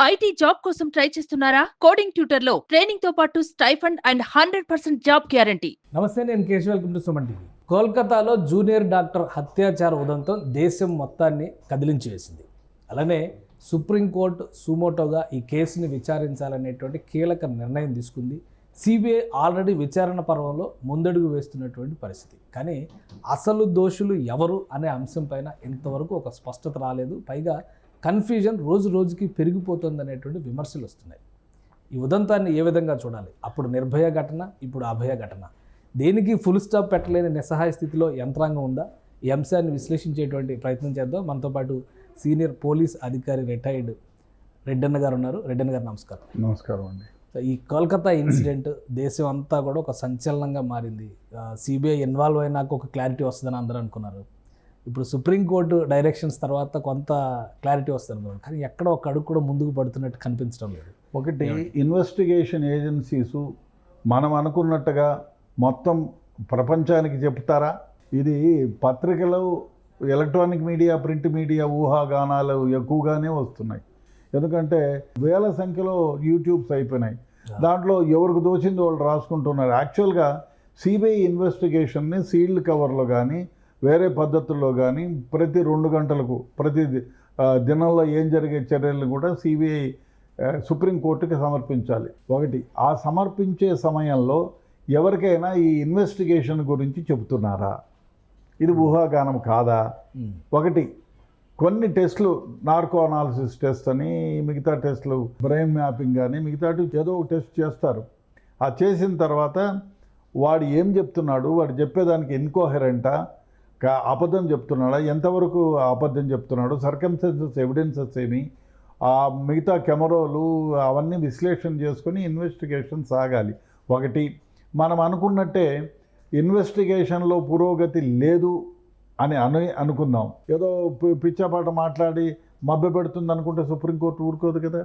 IT job కోసం try చేస్తున్నారా? Coding tutor లో ట్రైనింగ్ తో పాటు స్టైఫండ్ అండ్ 100% జాబ్ గ్యారంటీ. నమస్తే, నేను Keshav. Welcome to Suman TV. కోల్కతాలో జూనియర్ డాక్టర్ హత్యాచార ఉదంతం దేశం మొత్తాన్ని కదిలించి వేసింది. అలానే సుప్రీంకోర్టు సుమోటోగా ఈ కేసుని విచారించాలనేటువంటి కీలక నిర్ణయం తీసుకుంది. సిబిఐ ఆల్రెడీ విచారణ పర్వంలో ముందడుగు వేస్తున్నటువంటి పరిస్థితి. కానీ అసలు దోషులు ఎవరు అనే అంశం పైన ఇంతవరకు ఒక స్పష్టత రాలేదు. పైగా కన్ఫ్యూజన్ రోజు రోజుకి పెరిగిపోతుంది అనేటువంటి విమర్శలు వస్తున్నాయి. ఈ ఉదంతాన్ని ఏ విధంగా చూడాలి? అప్పుడు నిర్భయ ఘటన, ఇప్పుడు అభయ ఘటన. దేనికి ఫుల్ స్టాప్ పెట్టలేని నిస్సహాయ స్థితిలో యంత్రాంగం ఉందా? ఈ అంశాన్ని విశ్లేషించేటువంటి ప్రయత్నం చేద్దాం. మనతో పాటు సీనియర్ పోలీస్ అధికారి రిటైర్డ్ రెడ్డన్న గారు ఉన్నారు. రెడ్డన్న గారు నమస్కారం. నమస్కారం అండి. ఈ కోల్కతా ఇన్సిడెంట్ దేశం అంతా కూడా ఒక సంచలనంగా మారింది. సిబిఐ ఇన్వాల్వ్ అయినాక ఒక క్లారిటీ వస్తుందని అందరూ అనుకున్నారు. ఇప్పుడు సుప్రీంకోర్టు డైరెక్షన్స్ తర్వాత కొంత క్లారిటీ వస్తుంది, కానీ ఎక్కడ ఒక అడుగు కూడా ముందుకు పడుతున్నట్టు కనిపించడం లేదు. ఒకటి, ఇన్వెస్టిగేషన్ ఏజెన్సీసు మనం అనుకున్నట్టుగా మొత్తం ప్రపంచానికి చెప్తారా? ఇది పత్రికలు, ఎలక్ట్రానిక్ మీడియా, ప్రింట్ మీడియా ఊహాగానాలు ఎక్కువగానే వస్తున్నాయి. ఎందుకంటే వేల సంఖ్యలో యూట్యూబ్స్ అయిపోయినాయి. దాంట్లో ఎవరికి దోచింది వాళ్ళు రాసుకుంటున్నారు. యాక్చువల్గా సిబిఐ ఇన్వెస్టిగేషన్ని సీల్డ్ కవర్లో కానీ వేరే పద్ధతుల్లో కానీ ప్రతి 2 గంటలకు ప్రతి దినంలో ఏం జరిగే చర్యలను కూడా సిబిఐ సుప్రీంకోర్టుకి సమర్పించాలి. ఒకటి, ఆ సమర్పించే సమయంలో ఎవరికైనా ఈ ఇన్వెస్టిగేషన్ గురించి చెబుతున్నారా? ఇది ఊహాగానం కాదా? ఒకటి, కొన్ని టెస్టులు, నార్కో అనాలిసిస్ టెస్ట్ అని, మిగతా టెస్టులు, బ్రెయిన్ మ్యాపింగ్ కానీ మిగతాటి ఏదో ఒక టెస్ట్ చేస్తారు. ఆ చేసిన తర్వాత వాడు ఏం చెప్తున్నాడు, వాడు చెప్పేదానికి ఇన్కోహెరెంటా, అబద్ధం చెప్తున్నాడా, ఎంతవరకు అబద్ధం చెప్తున్నాడు, సర్కమ్స్టెన్సెస్ ఎవిడెన్సెస్ ఏమి, ఆ మిగతా కెమెరాలు అవన్నీ విశ్లేషణ చేసుకొని ఇన్వెస్టిగేషన్ సాగాలి. ఒకటి, మనం అనుకున్నట్టే ఇన్వెస్టిగేషన్లో పురోగతి లేదు అని అనుకుందాం. ఏదో పిచ్చాపాట మాట్లాడి మభ్య పెడుతుంది అనుకుంటే సుప్రీంకోర్టు ఊరుకోదు కదా.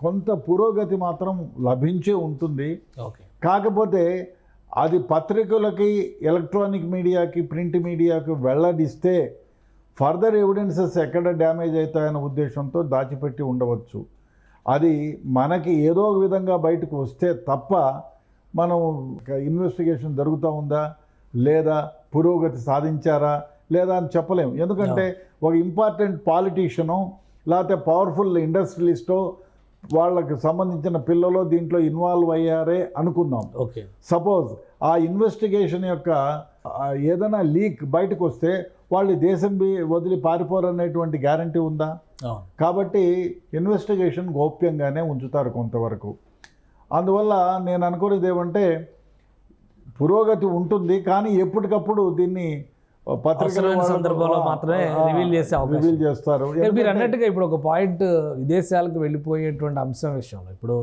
కొంత పురోగతి మాత్రం లభించే ఉంటుంది. కాకపోతే అది పత్రికలకి, ఎలక్ట్రానిక్ మీడియాకి, ప్రింట్ మీడియాకి వెల్లడిస్తే ఫర్దర్ ఎవిడెన్సెస్ ఎక్కడ డ్యామేజ్ అవుతాయనే ఉద్దేశంతో దాచిపెట్టి ఉండవచ్చు. అది మనకి ఏదో ఒక విధంగా బయటకు వస్తే తప్ప మనం ఇన్వెస్టిగేషన్ జరుగుతూ ఉందా లేదా, పురోగతి సాధించారా లేదా అని చెప్పలేము. ఎందుకంటే ఒక ఇంపార్టెంట్ పాలిటీషియను లేకపోతే పవర్ఫుల్ ఇండస్ట్రియలిస్టో వాళ్ళకి సంబంధించిన పిల్లలు దీంట్లో ఇన్వాల్వ్ అయ్యారే అనుకుందాం. సపోజ్ ఆ ఇన్వెస్టిగేషన్ యొక్క ఏదైనా లీక్ బయటకు వస్తే వాళ్ళు దేశం వదిలి పారిపోరనేటువంటి గ్యారంటీ ఉందా? కాబట్టి ఇన్వెస్టిగేషన్ గోప్యంగానే ఉంచుతారు కొంతవరకు. అందువల్ల నేను అనుకునేది ఏమంటే, పురోగతి ఉంటుంది, కానీ ఎప్పటికప్పుడు దీన్ని పత్రికల సందర్భంలో మాత్రమే రివీల్ చేస్తారు. మీరు అన్నట్టుగా ఇప్పుడు ఒక పాయింట్, విదేశాలకు వెళ్ళిపోయేటువంటి అంశం విషయంలో ఇప్పుడు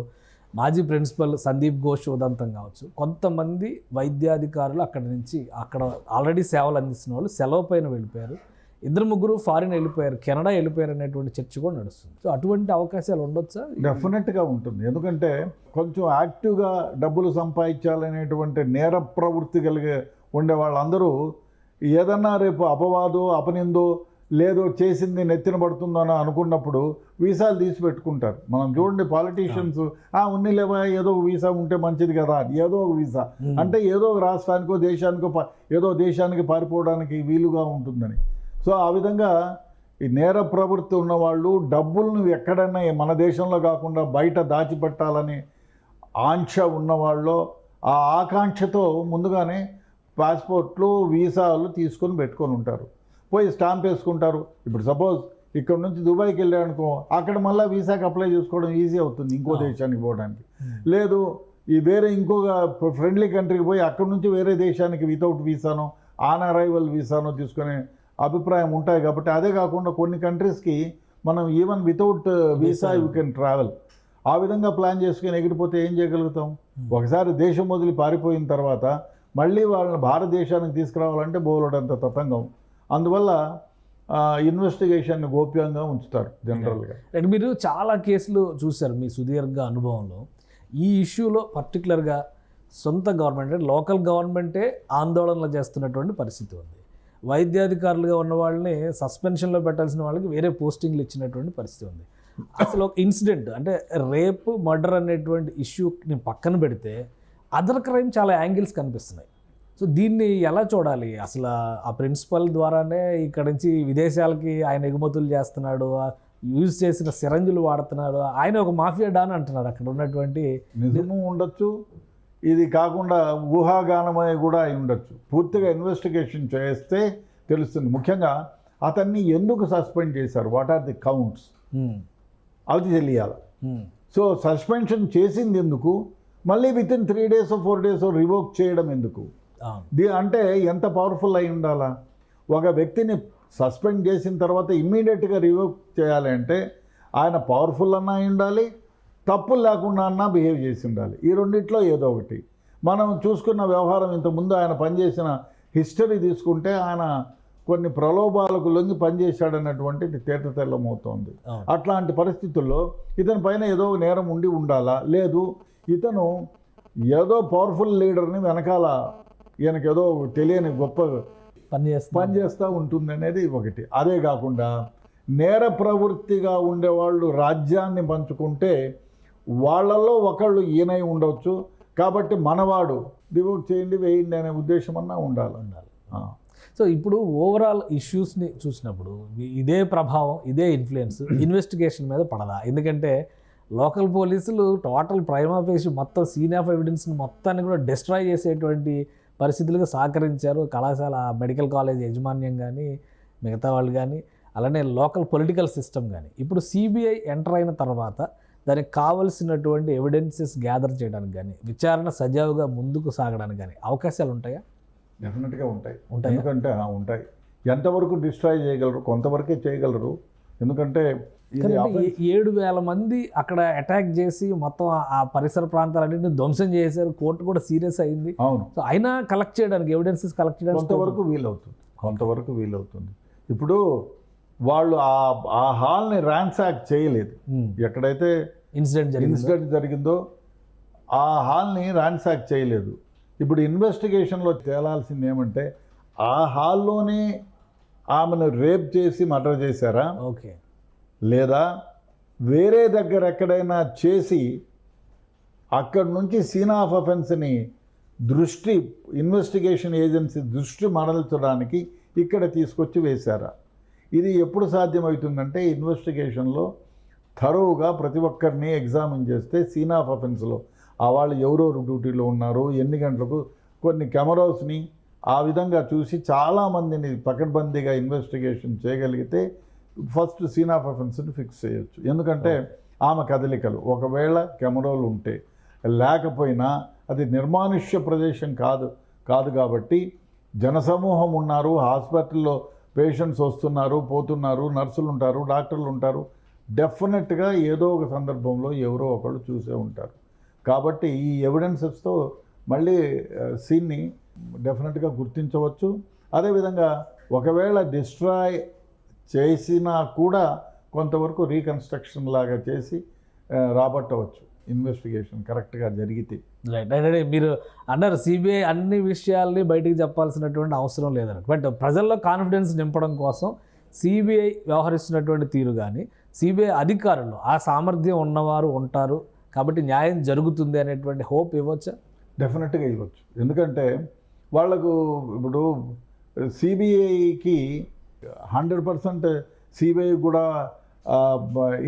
మాజీ ప్రిన్సిపల్ సందీప్ ఘోష్ ఉదంతం కావచ్చు, కొంతమంది వైద్యాధికారులు అక్కడ ఆల్రెడీ సేవలు అందిస్తున్న వాళ్ళు సెలవు పైన వెళ్ళిపోయారు, 2-3 ఫారిన్ వెళ్ళిపోయారు, కెనడా వెళ్ళిపోయారు అనేటువంటి చర్చ కూడా నడుస్తుంది. సో అటువంటి అవకాశాలు ఉండొచ్చా? డెఫినెట్గా ఉంటుంది. ఎందుకంటే కొంచెం యాక్టివ్గా డబ్బులు సంపాదించాలనేటువంటి నేర ప్రవృత్తి కలిగి ఉండే వాళ్ళందరూ ఏదన్నా రేపు అపవాదో అపనిందో లేదో చేసింది నెత్తిన పడుతుందని అనుకున్నప్పుడు వీసాలు తీసి పెట్టుకుంటారు. మనం చూడండి, పాలిటీషియన్స్ ఉన్నిలేవా ఏదో ఒక వీసా ఉంటే మంచిది కదా, ఏదో ఒక వీసా అంటే ఏదో ఒక రాష్ట్రానికో దేశానికో ఏదో దేశానికి పారిపోవడానికి వీలుగా ఉంటుందని. సో ఆ విధంగా ఈ నేర ప్రవృత్తి ఉన్నవాళ్ళు డబ్బులను ఎక్కడైనా మన దేశంలో కాకుండా బయట దాచిపెట్టాలని ఆంక్ష ఉన్నవాళ్ళు ఆ ఆకాంక్షతో ముందుగానే పాస్పోర్ట్లు, వీసాలు తీసుకొని పెట్టుకొని ఉంటారు. పోయి స్టాంప్ వేసుకుంటారు. ఇప్పుడు సపోజ్ ఇక్కడ నుంచి దుబాయ్కి వెళ్ళాడనుకో, అక్కడ మళ్ళీ వీసాకి అప్లై చేసుకోవడం ఈజీ అవుతుంది ఇంకో దేశానికి పోవడానికి. లేదు, ఈ వేరే ఇంకొక ఫ్రెండ్లీ కంట్రీకి పోయి అక్కడ నుంచి వేరే దేశానికి వితౌట్ వీసానో, ఆన్ అరైవల్ వీసానో తీసుకునే అభిప్రాయం ఉంటాయి. కాబట్టి అదే కాకుండా కొన్ని కంట్రీస్కి మనం even without visa you can travel. ఆ విధంగా ప్లాన్ చేసుకుని ఎగిరిపోతే ఏం చేయగలుగుతాం? ఒకసారి దేశం వదిలి పారిపోయిన తర్వాత మళ్ళీ వాళ్ళని భారతదేశానికి తీసుకురావాలంటే బోలెడంత తతంగం. అందువల్ల ఇన్వెస్టిగేషన్ గోప్యంగా ఉంచుతారు జనరల్గా. మీరు చాలా కేసులు చూశారు మీ సుదీర్ఘ అనుభవంలో. ఈ ఇష్యూలో పర్టికులర్గా సొంత గవర్నమెంట్, లోకల్ గవర్నమెంటే ఆందోళనలు చేస్తున్నటువంటి పరిస్థితి ఉంది. వైద్యాధికారులుగా ఉన్న వాళ్ళని సస్పెన్షన్లో పెట్టాల్సిన వాళ్ళకి వేరే పోస్టింగ్లు ఇచ్చినటువంటి పరిస్థితి ఉంది. అసలు ఒక ఇన్సిడెంట్ అంటే రేప్ మర్డర్ అనేటువంటి ఇష్యూని పక్కన పెడితే అదర్ క్రైమ్ చాలా యాంగిల్స్ కనిపిస్తున్నాయి. సో దీన్ని ఎలా చూడాలి? అసలు ఆ ప్రిన్సిపల్ ద్వారానే ఇక్కడ నుంచి విదేశాలకి ఆయన ఎగుమతులు చేస్తున్నాడు, యూజ్ చేసిన సిరంజులు వాడుతున్నాడు, ఆయన ఒక మాఫియా డాన్ అంటున్నారు అక్కడ ఉన్నటువంటి. నిజము ఉండొచ్చు, ఇది కాకుండా ఊహాగానమై కూడా అయి ఉండొచ్చు. పూర్తిగా ఇన్వెస్టిగేషన్ చేస్తే తెలుస్తుంది. ముఖ్యంగా అతన్ని ఎందుకు సస్పెండ్ చేశారు, వాట్ ఆర్ ది కౌంట్స్, అది తెలియాలి. సో సస్పెన్షన్ చేసింది ఎందుకు, మళ్ళీ with in 3 days 4 days revoke చేయడం ఎందుకు? అంటే ఎంత పవర్ఫుల్ అయి ఉండాలా? ఒక వ్యక్తిని సస్పెండ్ చేసిన తర్వాత ఇమ్మీడియట్గా రివోక్ చేయాలి అంటే ఆయన పవర్ఫుల్ అన్నా అయి ఉండాలి, తప్పులు లేకుండా అన్నా బిహేవ్ చేసి ఉండాలి. ఈ రెండిట్లో ఏదో ఒకటి. మనం చూసుకున్న వ్యవహారం ఇంతకుముందు ఆయన పనిచేసిన హిస్టరీ తీసుకుంటే ఆయన కొన్ని ప్రలోభాలకు లొంగి పనిచేశాడన్నటువంటిది తేటతెల్లమవుతోంది. అట్లాంటి పరిస్థితుల్లో ఇతని పైన ఏదో నేరం ఉండి ఉండాలా? లేదు, ఇతను ఏదో పవర్ఫుల్ లీడర్ని వెనకాల ఈయనకి ఏదో తెలియని గొప్ప పనిచేస్తూ ఉంటుంది అనేది ఒకటి. అదే కాకుండా నేర ప్రవృత్తిగా ఉండేవాళ్ళు రాజ్యాన్ని పంచుకుంటే వాళ్ళల్లో ఒకళ్ళు ఈయనై ఉండవచ్చు. కాబట్టి మనవాడు డివోట్ చేయండి, వేయండి అనే ఉద్దేశం అన్నా ఉండాలి. సో ఇప్పుడు ఓవరాల్ ఇష్యూస్ని చూసినప్పుడు ఇదే ప్రభావం, ఇదే ఇన్ఫ్లుయెన్స్ ఇన్వెస్టిగేషన్ మీద పడదా? ఎందుకంటే లోకల్ పోలీసులు టోటల్ ప్రైమా ఫేసి మొత్తం సీన్ ఆఫ్ ఎవిడెన్స్ని మొత్తాన్ని కూడా డిస్ట్రాయ్ చేసేటువంటి పరిస్థితులుగా సహకరించారు. కళాశాల మెడికల్ కాలేజ్ యాజమాన్యం కానీ మిగతా వాళ్ళు కానీ, అలానే లోకల్ పొలిటికల్ సిస్టమ్ కానీ. ఇప్పుడు సిబిఐ ఎంటర్ అయిన తర్వాత దానికి కావలసినటువంటి ఎవిడెన్సెస్ గ్యాదర్ చేయడానికి కానీ, విచారణ సజావుగా ముందుకు సాగడానికి కానీ అవకాశాలు ఉంటాయా? డెఫినెట్గా ఉంటాయి. ఎందుకంటే ఉంటాయి. ఎంతవరకు డిస్ట్రాయ్ చేయగలరు, కొంతవరకే చేయగలరు. ఎందుకంటే 7,000 మంది అక్కడ అటాక్ చేసి మొత్తం ఆ పరిసర ప్రాంతాలన్నింటినీ ధ్వంసం చేశారు. కోర్టు కూడా సీరియస్ అయింది. అవును, సో అయినా కలెక్ట్ చేయడానికి ఎవిడెన్సెస్ కలెక్ట్ చేయడానికి కొంతవరకు వీలవుతుంది. ఇప్పుడు వాళ్ళు ఆ హాల్ని ర్యాన్సాక్ చేయలేదు. ఎక్కడైతే ఇన్సిడెంట్ జరిగిందో ఆ హాల్ని ర్యాన్సాక్ చేయలేదు. ఇప్పుడు ఇన్వెస్టిగేషన్లో తేలాల్సింది ఏమంటే ఆ హాల్లోనే ఆమెను రేప్ చేసి మర్డర్ చేశారా, ఓకే, లేదా వేరే దగ్గర ఎక్కడైనా చేసి అక్కడి నుంచి సీన్ ఆఫ్ అఫెన్స్ని ఇన్వెస్టిగేషన్ ఏజెన్సీ దృష్టి మరల్చడానికి ఇక్కడ తీసుకొచ్చి వేశారా? ఇది ఎప్పుడు సాధ్యమవుతుందంటే ఇన్వెస్టిగేషన్లో థరోగా ప్రతి ఒక్కరిని ఎగ్జామిన్ చేస్తే సీన్ ఆఫ్ అఫెన్స్లో ఆ వాళ్ళు ఎవరెవరు డ్యూటీలో ఉన్నారు, ఎన్ని గంటలకు, కొన్ని కెమెరాస్ని ఆ విధంగా చూసి చాలామందిని పకడ్బందీగా ఇన్వెస్టిగేషన్ చేయగలిగితే ఫస్ట్ సీన్ ఆఫ్ అఫెన్స్ని ఫిక్స్ చేయొచ్చు. ఎందుకంటే ఆమె కదలికలు ఒకవేళ కెమెరాలు ఉంటే, లేకపోయినా అది నిర్మానుష్య ప్రదేశం కాదు కాబట్టి జనసమూహం ఉన్నారు, హాస్పిటల్లో పేషెంట్స్ వస్తున్నారు పోతున్నారు, నర్సులు ఉంటారు, డాక్టర్లు ఉంటారు, డెఫినెట్గా ఏదో ఒక సందర్భంలో ఎవరో ఒకళ్ళు చూసే ఉంటారు. కాబట్టి ఈ ఎవిడెన్సెస్తో మళ్ళీ సీన్ని డెఫినెట్గా గుర్తించవచ్చు. అదేవిధంగా ఒకవేళ డిస్ట్రాయ్ చేసినా కూడా కొంతవరకు రీకన్స్ట్రక్షన్ లాగా చేసి రాబట్టవచ్చు ఇన్వెస్టిగేషన్ కరెక్ట్గా జరిగితే. రైట్. మీరు అన్నారు సిబిఐ అన్ని విషయాల్ని బయటికి చెప్పాల్సినటువంటి అవసరం లేదని. బట్ ప్రజల్లో కాన్ఫిడెన్స్ నింపడం కోసం సిబిఐ వ్యవహరిస్తున్నటువంటి తీరు కానీ, సిబిఐ అధికారులు ఆ సామర్థ్యం ఉన్నవారు ఉంటారు కాబట్టి న్యాయం జరుగుతుంది అనేటువంటి హోప్ ఇవ్వచ్చా? డెఫినెట్గా ఇవ్వచ్చు. ఎందుకంటే వాళ్లకు ఇప్పుడు సిబిఐకి 100% సిబిఐ కూడా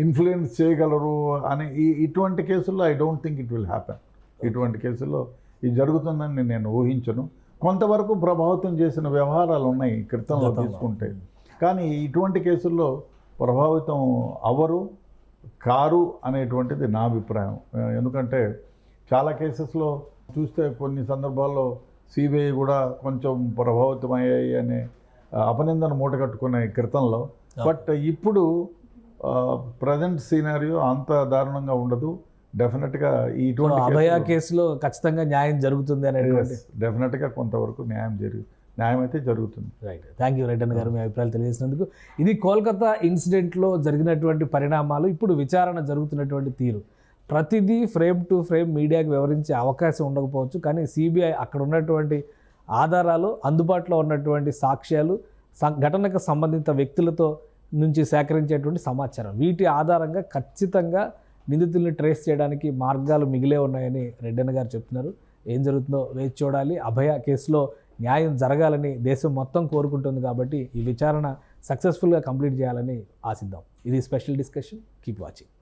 ఇన్ఫ్లుయెన్స్ చేయగలరు అని ఇటువంటి కేసుల్లో I don't think it will happen. ఇటువంటి కేసుల్లో ఇది జరుగుతుందని నేను ఊహించను. కొంతవరకు ప్రభావితం చేసిన వ్యవహారాలు ఉన్నాయి క్రితంలో తీసుకుంటే, కానీ ఇటువంటి కేసుల్లో ప్రభావితం కారు అనేటువంటిది నా అభిప్రాయం. ఎందుకంటే చాలా కేసెస్లో చూస్తే కొన్ని సందర్భాల్లో సిబిఐ కూడా కొంచెం ప్రభావితమయ్యాయి అనే అపనిందన మూటగట్టుకునే క్రితంలో. బట్ ఇప్పుడు ప్రజెంట్ సీనారియో అంత దారుణంగా ఉండదు. డెఫినెట్గా ఇటువంటి అభయ కేసులో ఖచ్చితంగా న్యాయం జరుగుతుంది అనేది డెఫినెట్గా కొంతవరకు న్యాయం అయితే జరుగుతుంది. రైట్. థ్యాంక్ యూ రెడ్డన్ గారు, మీ అభిప్రాయాలు తెలియజేసినందుకు. ఇది కోల్కతా ఇన్సిడెంట్లో జరిగినటువంటి పరిణామాలు, ఇప్పుడు విచారణ జరుగుతున్నటువంటి తీరు. ప్రతిదీ ఫ్రేమ్ టు ఫ్రేమ్ మీడియాకి వివరించే అవకాశం ఉండకపోవచ్చు, కానీ సిబిఐ అక్కడ ఉన్నటువంటి ఆధారాలు, అందుబాటులో ఉన్నటువంటి సాక్ష్యాలు, ఘటనకు సంబంధిత వ్యక్తులతో నుంచి సేకరించేటువంటి సమాచారం, వీటి ఆధారంగా ఖచ్చితంగా నిందితుల్ని ట్రేస్ చేయడానికి మార్గాలు మిగిలే ఉన్నాయని రెడ్డన్న గారు చెప్తున్నారు. ఏం జరుగుతుందో వేచి చూడాలి. అభయ కేసులో న్యాయం జరగాలని దేశం మొత్తం కోరుకుంటుంది కాబట్టి ఈ విచారణ సక్సెస్ఫుల్గా కంప్లీట్ చేయాలని ఆశిద్దాం. ఇది స్పెషల్ డిస్కషన్. Keep watching.